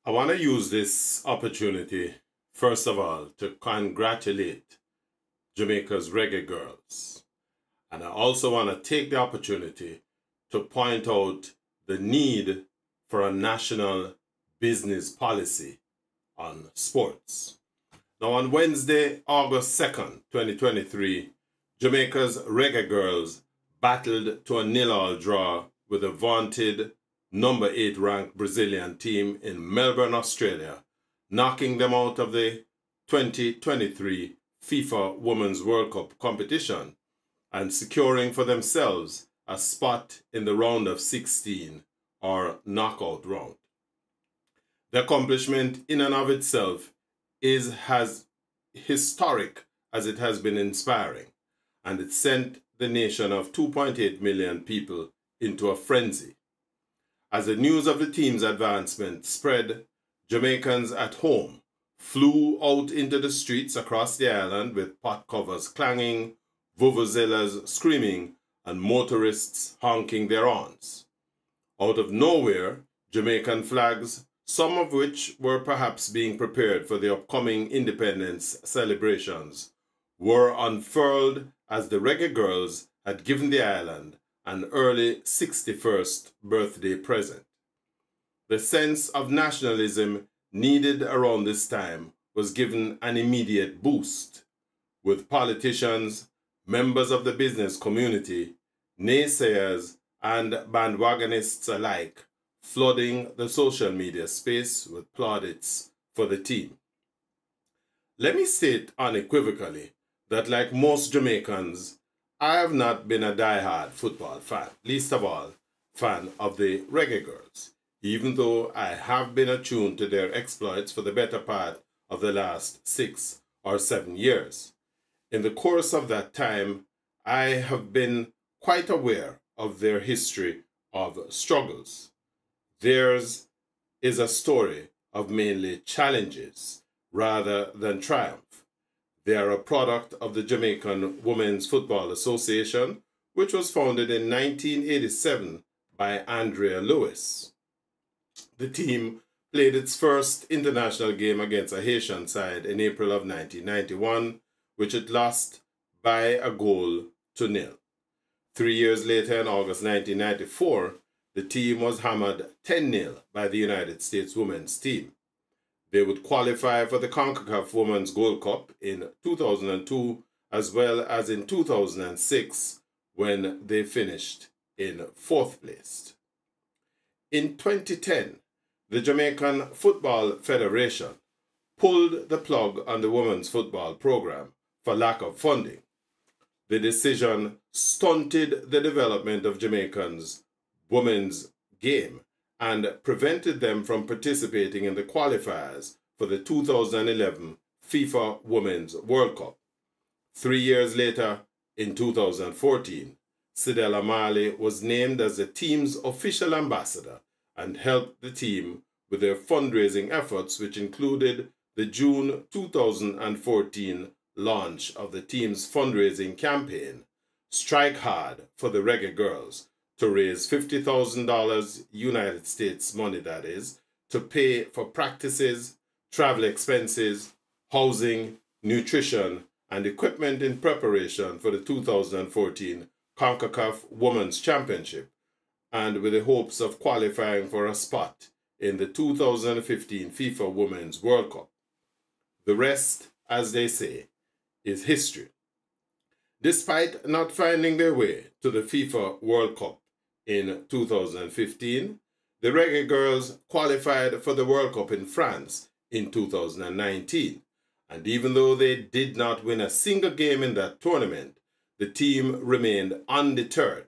I want to use this opportunity, first of all, to congratulate Jamaica's Reggae Girls. And I also want to take the opportunity to point out the need for a national business policy on sports. Now, on Wednesday, August 2nd, 2023, Jamaica's Reggae Girls battled to a 0-0 draw with the vaunted number 8 ranked Brazilian team in Melbourne, Australia, knocking them out of the 2023 FIFA Women's World Cup competition and securing for themselves a spot in the round of 16 or knockout round. The accomplishment in and of itself is as historic as it has been inspiring, and it sent the nation of 2.8 million people into a frenzy. As the news of the team's advancement spread, Jamaicans at home flew out into the streets across the island with pot covers clanging, vuvuzelas screaming, and motorists honking their horns. Out of nowhere, Jamaican flags, some of which were perhaps being prepared for the upcoming independence celebrations, were unfurled as the Reggae Girls had given the island an early 61st birthday present. The sense of nationalism needed around this time was given an immediate boost, with politicians, members of the business community, naysayers, and bandwagonists alike flooding the social media space with plaudits for the team. Let me state unequivocally that, like most Jamaicans, I have not been a die-hard football fan, least of all fan of the Reggae Girls, even though I have been attuned to their exploits for the better part of the last 6 or 7 years. In the course of that time, I have been quite aware of their history of struggles. Theirs is a story of mainly challenges rather than triumph. They are a product of the Jamaican Women's Football Association, which was founded in 1987 by Andrea Lewis. The team played its first international game against a Haitian side in April of 1991, which it lost by a goal to 0. 3 years later, in August 1994, the team was hammered 10-0 by the United States women's team. They would qualify for the CONCACAF Women's Gold Cup in 2002 as well as in 2006 when they finished in 4th place. In 2010, the Jamaican Football Federation pulled the plug on the women's football program for lack of funding. The decision stunted the development of Jamaicans' women's game and prevented them from participating in the qualifiers for the 2011 FIFA Women's World Cup. 3 years later, in 2014, Sidela Marley was named as the team's official ambassador and helped the team with their fundraising efforts, which included the June 2014 launch of the team's fundraising campaign, Strike Hard for the Reggae Girls, to raise $50,000 United States money, that is, to pay for practices, travel expenses, housing, nutrition, and equipment in preparation for the 2014 CONCACAF Women's Championship, and with the hopes of qualifying for a spot in the 2015 FIFA Women's World Cup. The rest, as they say, is history. Despite not finding their way to the FIFA World Cup in 2015, the Reggae Girls qualified for the World Cup in France in 2019. And even though they did not win a single game in that tournament, the team remained undeterred.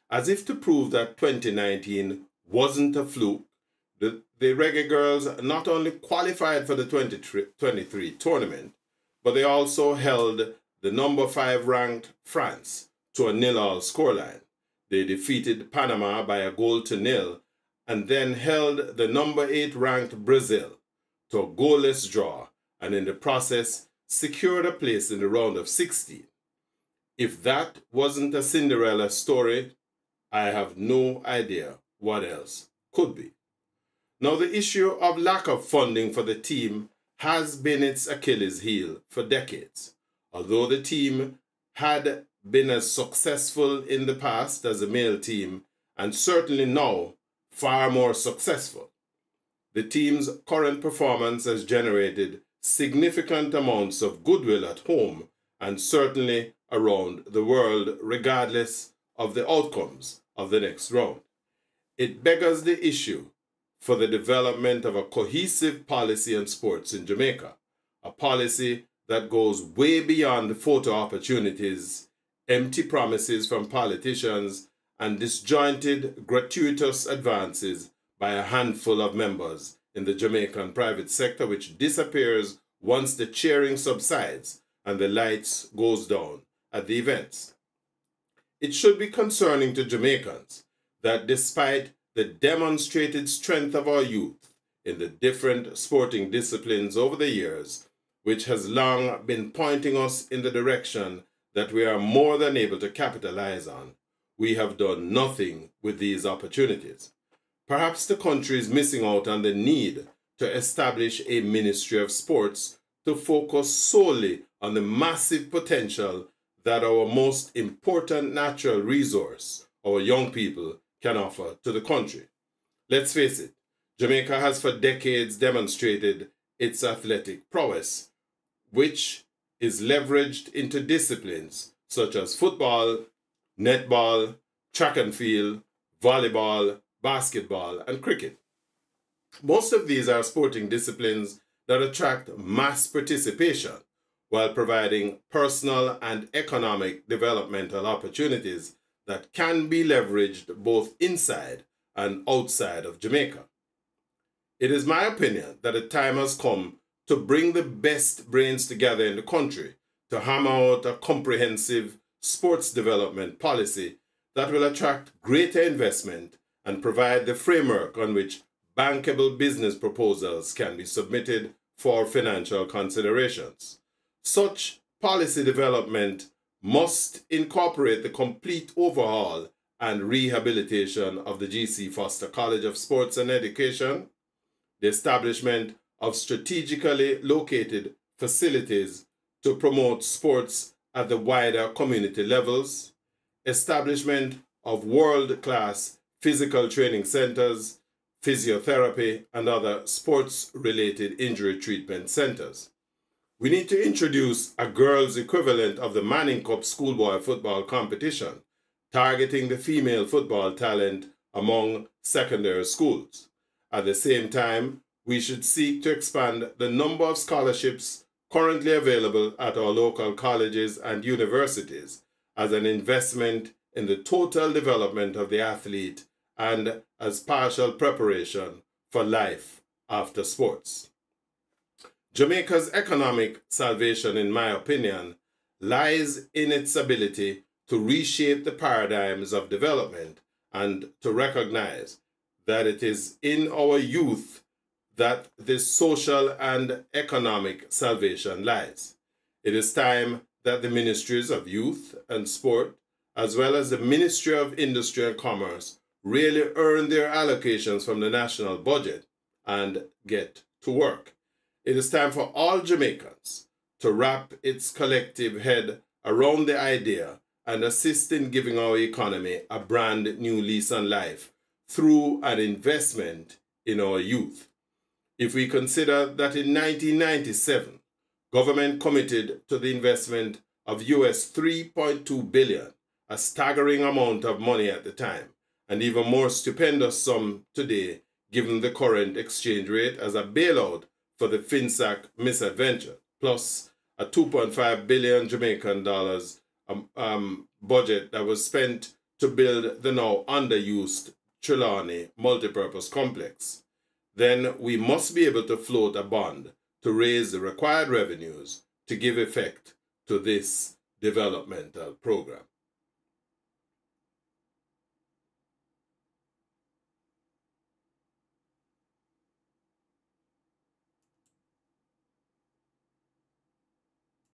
As if to prove that 2019 wasn't a fluke, the Reggae Girls not only qualified for the 2023 tournament, but they also held the number 5 ranked France to a 0-0 scoreline. They defeated Panama by a goal to 0 and then held the number 8 ranked Brazil to a goalless draw, and in the process secured a place in the round of 16. If that wasn't a Cinderella story, I have no idea what else could be. Now, the issue of lack of funding for the team has been its Achilles heel for decades. Although the team had been as successful in the past as a male team, and certainly now far more successful, the team's current performance has generated significant amounts of goodwill at home and certainly around the world, regardless of the outcomes of the next round. It beggars the issue for the development of a cohesive policy on sports in Jamaica, a policy that goes way beyond photo opportunities, empty promises from politicians, and disjointed, gratuitous advances by a handful of members in the Jamaican private sector, which disappears once the cheering subsides and the lights goes down at the events. It should be concerning to Jamaicans that despite the demonstrated strength of our youth in the different sporting disciplines over the years, which has long been pointing us in the direction that we are more than able to capitalize on, we have done nothing with these opportunities. Perhaps the country is missing out on the need to establish a Ministry of Sports to focus solely on the massive potential that our most important natural resource, our young people, can offer to the country. Let's face it, Jamaica has for decades demonstrated its athletic prowess, which is leveraged into disciplines such as football, netball, track and field, volleyball, basketball, and cricket. Most of these are sporting disciplines that attract mass participation while providing personal and economic developmental opportunities that can be leveraged both inside and outside of Jamaica. It is my opinion that a time has come to bring the best brains together in the country to hammer out a comprehensive sports development policy that will attract greater investment and provide the framework on which bankable business proposals can be submitted for financial considerations. Such policy development must incorporate the complete overhaul and rehabilitation of the G.C. Foster College of Sports and Education, the establishment of strategically located facilities to promote sports at the wider community levels, establishment of world-class physical training centers, physiotherapy, and other sports-related injury treatment centers. We need to introduce a girls' equivalent of the Manning Cup schoolboy football competition, targeting the female football talent among secondary schools. At the same time, we should seek to expand the number of scholarships currently available at our local colleges and universities as an investment in the total development of the athlete and as partial preparation for life after sports. Jamaica's economic salvation, in my opinion, lies in its ability to reshape the paradigms of development and to recognize that it is in our youth that this social and economic salvation lies. It is time that the Ministries of Youth and Sport, as well as the Ministry of Industry and Commerce, really earn their allocations from the national budget and get to work. It is time for all Jamaicans to wrap its collective head around the idea and assist in giving our economy a brand new lease on life through an investment in our youth. If we consider that in 1997, government committed to the investment of US $3.2 billion, a staggering amount of money at the time, and even more stupendous sum today given the current exchange rate as a bailout for the FinSac misadventure, plus a 2.5 billion Jamaican dollars budget that was spent to build the now underused Trelawney multipurpose complex, then we must be able to float a bond to raise the required revenues to give effect to this developmental program.